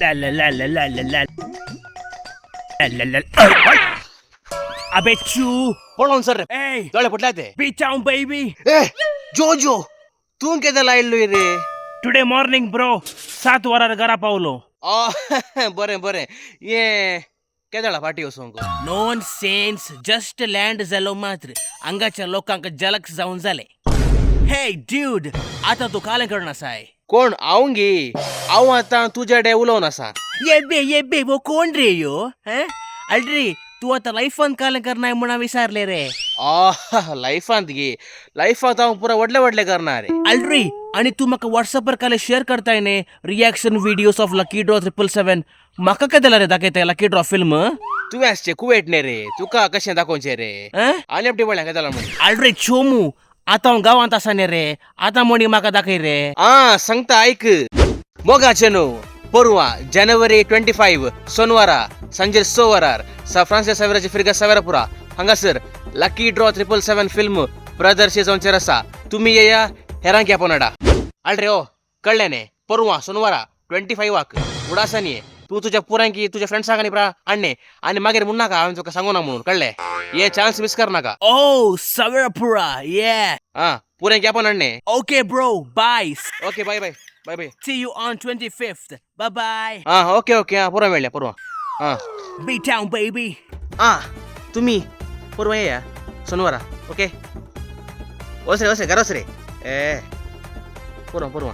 La la la la la la la. La la la. अबे चू पळोन sir Hey, दोळे फुटलाते be down baby. ए जोजो तू केदला आयल्लोय रे Today morning bro 7 वरार घरा पावलो. बरें बरें ये केदळा पार्टी वसोंक Nonsense, just land झालो मात्र अंगाच्या लोकांक जलक्स जाऊन झाले. Hey dude, आता तू काले करून असाय. कोण आऊंगी आऊ आता तुझ्या डे उलोवन आसा ये बे वो कोण रे यो? अल्रे तू आता लाईफान काले करणार म्हणून विचारले रे. लाईफांत गे लाईफांत हांव पुरा व्हडले करणार रे अल्रे आणि तू म्हाका व्हॉट्सअपार काले शेअर करताय ने reaction videos of lucky draw 777. म्हाका काय दिला रे दाखयताय लकी ड्रॉ फिल्म? तुवें आसचे कुवेटने रे तुका कशें दाखोवचें रे आनी अपटी पडल्या केदला म्हण अल्रे छोमू आता हांव गांवांत आसा न्ही रे आता म्हणी म्हाका दाखय रे. सांगता ऐक मोगाचे न्हू परवा जानेवारी 25 सोनवारा सांजे 6 वरार सा फ्रांसिस सावेराची फिरगा सावेरापुरा हांगासर लकी ड्रॉ 777 फिल्म प्रदर्शीत जावचेर आसा. तुम्ही येया हेरांक या पोनाडा आल्रे ओ कळ्ळें न्ही परवा सोनवारा 25 उडासानी तू तुझ्या पुरांकी तुझ्या फ्रेंड्सांक आनी प्रा आणणे आणि मागीर म्हण नाका हांवें तुका सांगू ना म्हणून कळ्ळें ये चान्स मिस कर नाका. Oh, Savarapura, yeah. पुरांकी आपण आणणे Okay, bro, bye. Okay bye bye bye bye See you on 25th. Bye-bye. Okay okay परवा मेळ्ळ्या परवा Be down, baby. तुम्ही परवा येया सोनवारा ओके वस रे घरा वस रे परवा